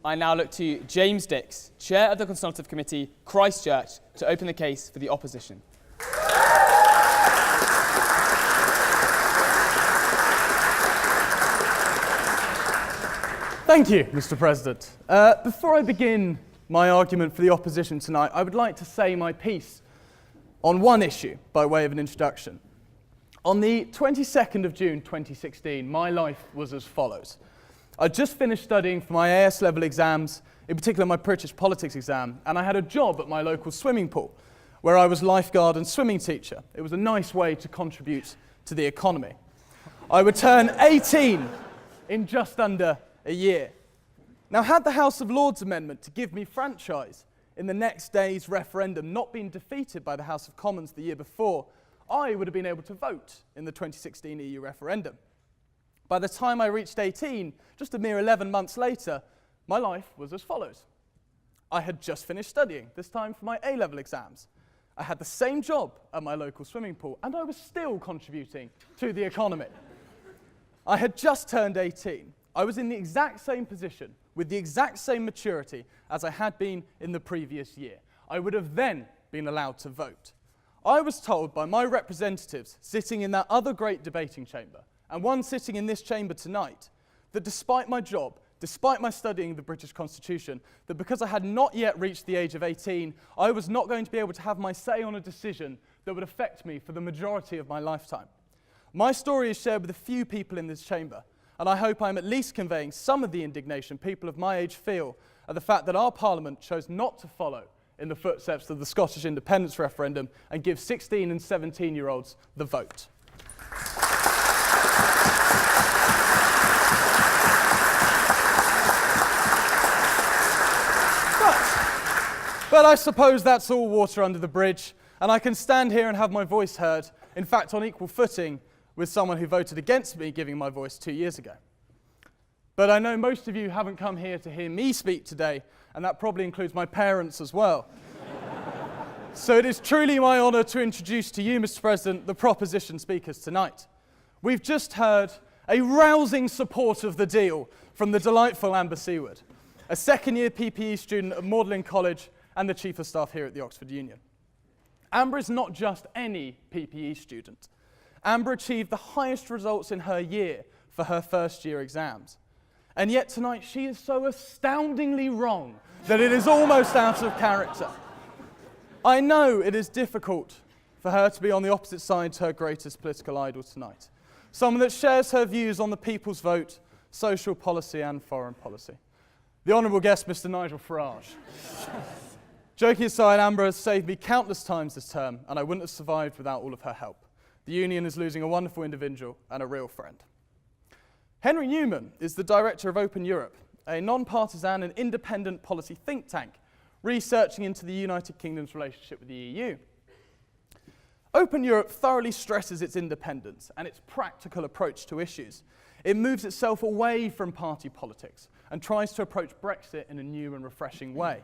I now look to James Dix, Chair of the Consultative Committee, Christchurch, to open the case for the opposition. Thank you, Mr. President. Before I begin my argument for the opposition tonight, I would like to say my piece on one issue by way of an introduction. On the 22nd of June 2016, my life was as follows. I'd just finished studying for my AS level exams, in particular my British politics exam, and I had a job at my local swimming pool where I was lifeguard and swimming teacher. It was a nice way to contribute to the economy. I would turn 18 in just under a year. Now, had the House of Lords amendment to give me franchise in the next day's referendum not been defeated by the House of Commons the year before, I would have been able to vote in the 2016 EU referendum. By the time I reached 18, just a mere 11 months later, my life was as follows. I had just finished studying, this time for my A-level exams. I had the same job at my local swimming pool, and I was still contributing to the economy. I had just turned 18. I was in the exact same position, with the exact same maturity as I had been in the previous year. I would have then been allowed to vote. I was told by my representatives sitting in that other great debating chamber, and one sitting in this chamber tonight, that despite my job, despite my studying the British Constitution, that because I had not yet reached the age of 18, I was not going to be able to have my say on a decision that would affect me for the majority of my lifetime. My story is shared with a few people in this chamber, and I hope I'm at least conveying some of the indignation people of my age feel at the fact that our Parliament chose not to follow in the footsteps of the Scottish independence referendum and give 16 and 17-year-olds the vote. But I suppose that's all water under the bridge, and I can stand here and have my voice heard, in fact on equal footing with someone who voted against me giving my voice 2 years ago. But I know most of you haven't come here to hear me speak today, and that probably includes my parents as well. So it is truly my honour to introduce to you, Mr. President, the proposition speakers tonight. We've just heard a rousing support of the deal from the delightful Amber Seward, a second-year PPE student at Magdalen College and the Chief of Staff here at the Oxford Union. Amber is not just any PPE student. Amber achieved the highest results in her year for her first-year exams. And yet tonight she is so astoundingly wrong that it is almost out of character. I know it is difficult for her to be on the opposite side to her greatest political idol tonight, someone that shares her views on the people's vote, social policy and foreign policy. The honourable guest, Mr. Nigel Farage. Joking aside, Amber has saved me countless times this term, and I wouldn't have survived without all of her help. The Union is losing a wonderful individual and a real friend. Henry Newman is the director of Open Europe, a non-partisan and independent policy think tank researching into the United Kingdom's relationship with the EU. Open Europe thoroughly stresses its independence and its practical approach to issues. It moves itself away from party politics and tries to approach Brexit in a new and refreshing way.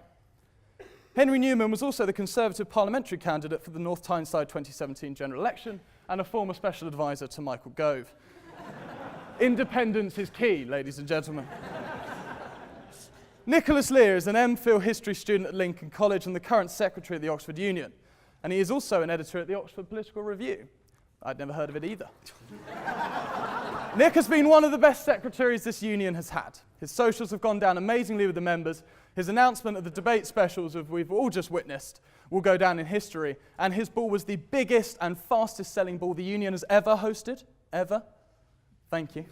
Henry Newman was also the Conservative parliamentary candidate for the North Tyneside 2017 general election and a former special advisor to Michael Gove. Independence is key, ladies and gentlemen. Nicholas Lear is an MPhil history student at Lincoln College and the current secretary at the Oxford Union. And he is also an editor at the Oxford Political Review. I'd never heard of it either. Nick has been one of the best secretaries this union has had. His socials have gone down amazingly with the members. His announcement of the debate specials, as we've all just witnessed, will go down in history. And his ball was the biggest and fastest selling ball the union has ever hosted. Ever. Thank you.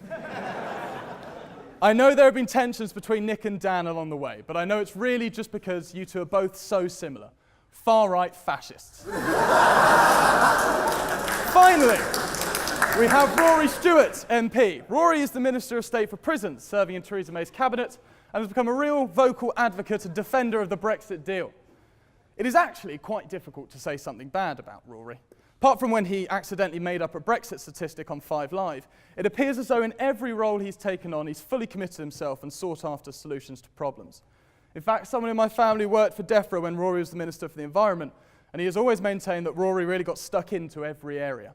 I know there have been tensions between Nick and Dan along the way, but I know it's really just because you two are both so similar. Far-right fascists. Finally, we have Rory Stewart, MP. Rory is the Minister of State for Prisons, serving in Theresa May's cabinet, and has become a real vocal advocate and defender of the Brexit deal. It is actually quite difficult to say something bad about Rory. Apart from when he accidentally made up a Brexit statistic on 5 Live, it appears as though in every role he's taken on, he's fully committed himself and sought after solutions to problems. In fact, someone in my family worked for DEFRA when Rory was the Minister for the Environment, and he has always maintained that Rory really got stuck into every area.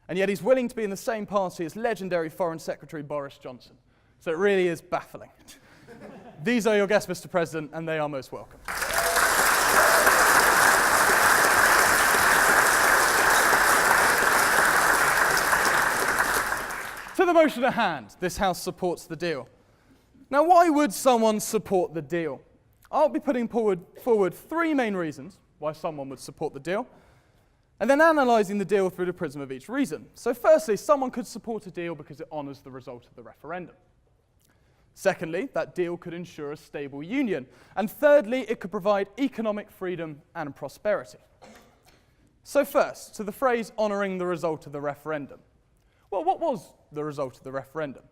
And yet he's willing to be in the same party as legendary Foreign Secretary Boris Johnson. So it really is baffling. These are your guests, Mr. President, and they are most welcome. To the motion at hand, this House supports the deal. Now, why would someone support the deal? I'll be putting forward three main reasons why someone would support the deal, and then analysing the deal through the prism of each reason. So firstly, someone could support a deal because it honours the result of the referendum. Secondly, that deal could ensure a stable union. And thirdly, it could provide economic freedom and prosperity. So first, to the phrase honouring the result of the referendum. Well, what was the result of the referendum?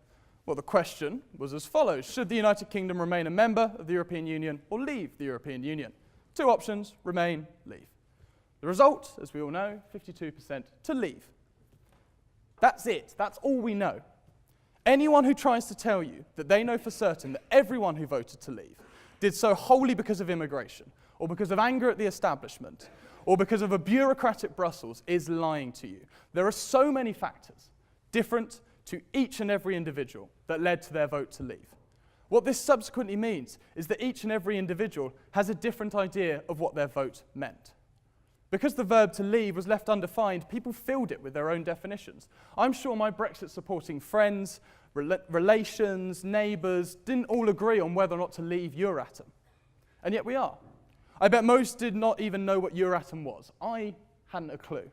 Well, the question was as follows. Should the United Kingdom remain a member of the European Union or leave the European Union? Two options: remain, leave. The result, as we all know, 52% to leave. That's it. That's all we know. Anyone who tries to tell you that they know for certain that everyone who voted to leave did so wholly because of immigration, or because of anger at the establishment, or because of a bureaucratic Brussels is lying to you. There are so many factors, different to each and every individual, that led to their vote to leave. What this subsequently means is that each and every individual has a different idea of what their vote meant. Because the verb to leave was left undefined, people filled it with their own definitions. I'm sure my Brexit-supporting friends, relations, neighbours didn't all agree on whether or not to leave Euratom. And yet we are. I bet most did not even know what Euratom was. I hadn't a clue.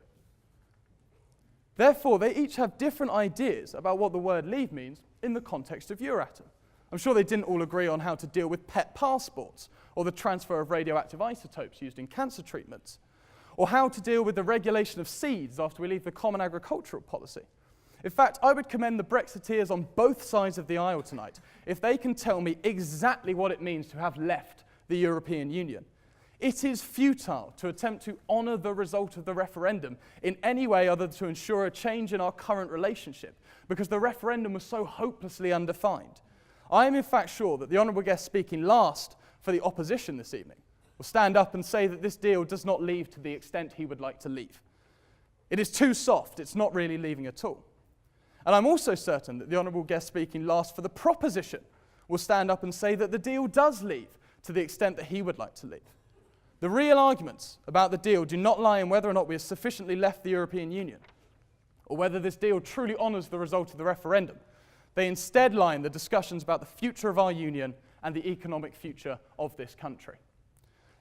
Therefore, they each have different ideas about what the word leave means in the context of Euratom. I'm sure they didn't all agree on how to deal with pet passports, or the transfer of radioactive isotopes used in cancer treatments, or how to deal with the regulation of seeds after we leave the common agricultural policy. In fact, I would commend the Brexiteers on both sides of the aisle tonight if they can tell me exactly what it means to have left the European Union. It is futile to attempt to honour the result of the referendum in any way other than to ensure a change in our current relationship, because the referendum was so hopelessly undefined. I am in fact sure that the honourable guest speaking last for the opposition this evening will stand up and say that this deal does not leave to the extent he would like to leave. It is too soft, it's not really leaving at all. And I'm also certain that the honourable guest speaking last for the proposition will stand up and say that the deal does leave to the extent that he would like to leave. The real arguments about the deal do not lie in whether or not we have sufficiently left the European Union, or whether this deal truly honours the result of the referendum. They instead lie in the discussions about the future of our union and the economic future of this country.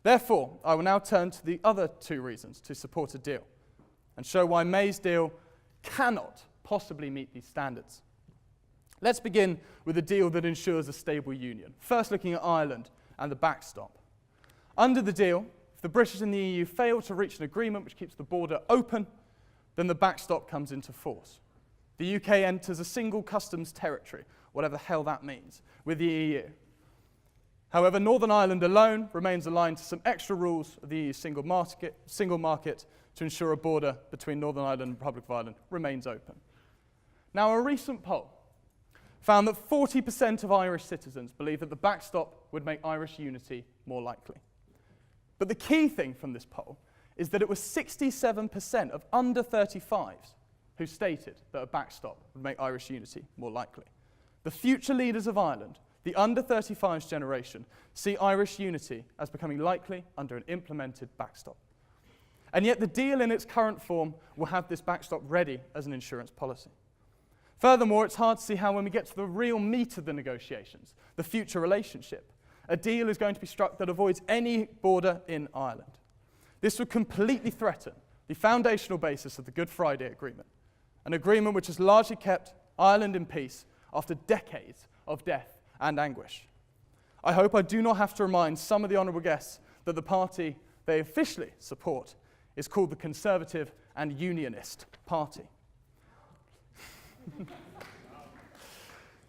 Therefore, I will now turn to the other two reasons to support a deal, and show why May's deal cannot possibly meet these standards. Let's begin with a deal that ensures a stable union, first looking at Ireland and the backstop. Under the deal, if the British and the EU fail to reach an agreement which keeps the border open, then the backstop comes into force. The UK enters a single customs territory, whatever the hell that means, with the EU. However, Northern Ireland alone remains aligned to some extra rules of the EU's single market to ensure a border between Northern Ireland and the Republic of Ireland remains open. Now, a recent poll found that 40% of Irish citizens believe that the backstop would make Irish unity more likely. But the key thing from this poll is that it was 67% of under 35s who stated that a backstop would make Irish unity more likely. The future leaders of Ireland, the under 35s generation, see Irish unity as becoming likely under an implemented backstop. And yet the deal in its current form will have this backstop ready as an insurance policy. Furthermore, it's hard to see how when we get to the real meat of the negotiations, the future relationship, a deal is going to be struck that avoids any border in Ireland. This would completely threaten the foundational basis of the Good Friday Agreement, an agreement which has largely kept Ireland in peace after decades of death and anguish. I hope I do not have to remind some of the honourable guests that the party they officially support is called the Conservative and Unionist Party.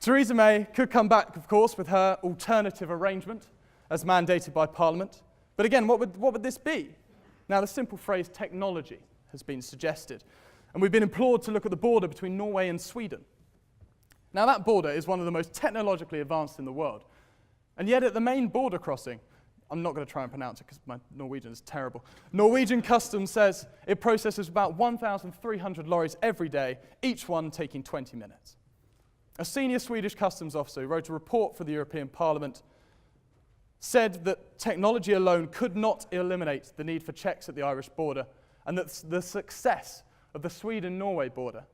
Theresa May could come back, of course, with her alternative arrangement as mandated by Parliament. But again, what would this be? Now, the simple phrase technology has been suggested, and we've been implored to look at the border between Norway and Sweden. Now, that border is one of the most technologically advanced in the world. And yet at the main border crossing, I'm not going to try and pronounce it because my Norwegian is terrible. Norwegian Customs says it processes about 1,300 lorries every day, each one taking 20 minutes. A senior Swedish customs officer who wrote a report for the European Parliament said that technology alone could not eliminate the need for checks at the Irish border, and that the success of the Sweden-Norway border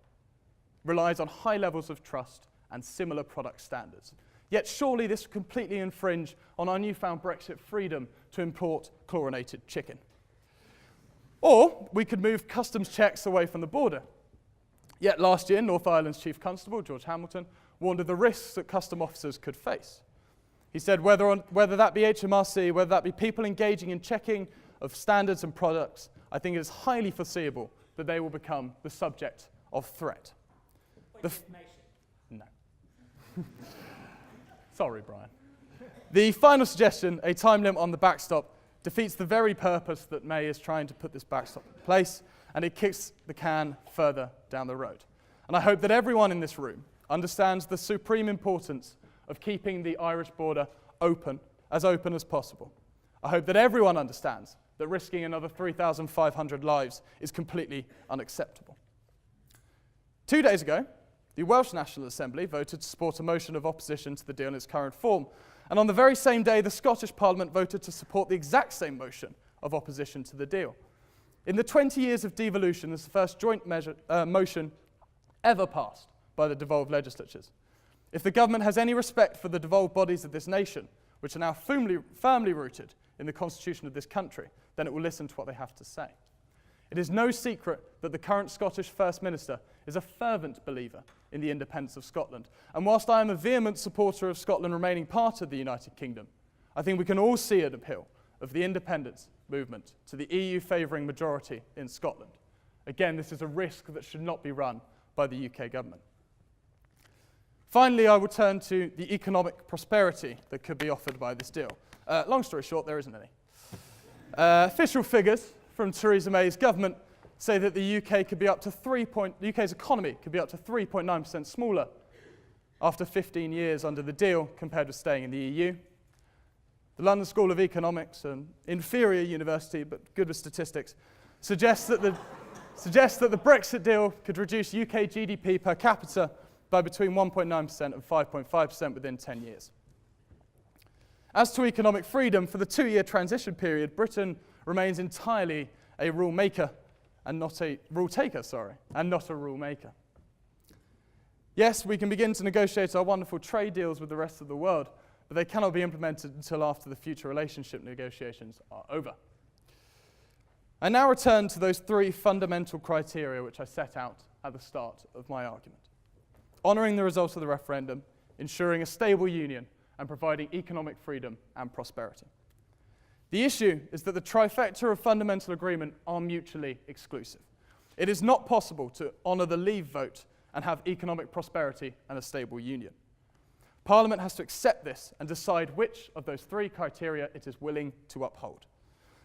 relies on high levels of trust and similar product standards. Yet surely this would completely infringe on our newfound Brexit freedom to import chlorinated chicken. Or we could move customs checks away from the border. Yet last year, North Ireland's Chief Constable, George Hamilton, warned of the risks that custom officers could face. He said whether that be HMRC, whether that be people engaging in checking of standards and products, I think it is highly foreseeable that they will become the subject of threat. No. Sorry, Brian. The final suggestion, a time limit on the backstop, defeats the very purpose that May is trying to put this backstop in place, and it kicks the can further down the road. And I hope that everyone in this room understands the supreme importance of keeping the Irish border open as possible. I hope that everyone understands that risking another 3,500 lives is completely unacceptable. 2 days ago, the Welsh National Assembly voted to support a motion of opposition to the deal in its current form. And on the very same day, the Scottish Parliament voted to support the exact same motion of opposition to the deal. In the 20 years of devolution, this is the first joint motion ever passed by the devolved legislatures. If the government has any respect for the devolved bodies of this nation, which are now firmly rooted in the constitution of this country, then it will listen to what they have to say. It is no secret that the current Scottish First Minister is a fervent believer in the independence of Scotland. And whilst I am a vehement supporter of Scotland remaining part of the United Kingdom, I think we can all see an appeal of the independence movement to the EU-favouring majority in Scotland. Again, this is a risk that should not be run by the UK government. Finally, I will turn to the economic prosperity that could be offered by this deal. Long story short, there isn't any. Official figures from Theresa May's government say that the UK's economy could be up to 3.9% smaller after 15 years under the deal compared with staying in the EU. The London School of Economics, an inferior university but good with statistics, suggests that the Brexit deal could reduce UK GDP per capita by between 1.9% and 5.5% within 10 years. As to economic freedom, for the 2-year transition period, Britain remains entirely a rule maker and not a rule taker, and not a rule maker. Yes, we can begin to negotiate our wonderful trade deals with the rest of the world, but they cannot be implemented until after the future relationship negotiations are over. I now return to those 3 fundamental criteria which I set out at the start of my argument. Honouring the results of the referendum, ensuring a stable union, and providing economic freedom and prosperity. The issue is that the trifecta of fundamental agreement are mutually exclusive. It is not possible to honour the leave vote and have economic prosperity and a stable union. Parliament has to accept this and decide which of those 3 criteria it is willing to uphold.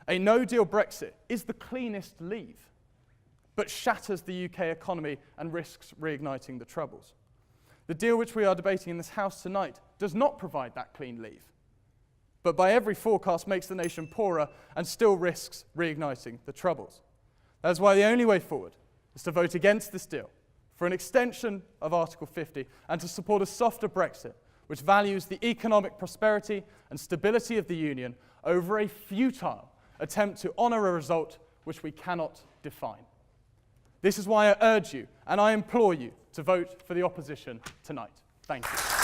A no-deal Brexit is the cleanest leave, but shatters the UK economy and risks reigniting the troubles. The deal which we are debating in this House tonight does not provide that clean leave, but by every forecast makes the nation poorer and still risks reigniting the troubles. That is why the only way forward is to vote against this deal, for an extension of Article 50, and to support a softer Brexit, which values the economic prosperity and stability of the Union over a futile attempt to honour a result which we cannot define. This is why I urge you, and I implore you, to vote for the opposition tonight. Thank you.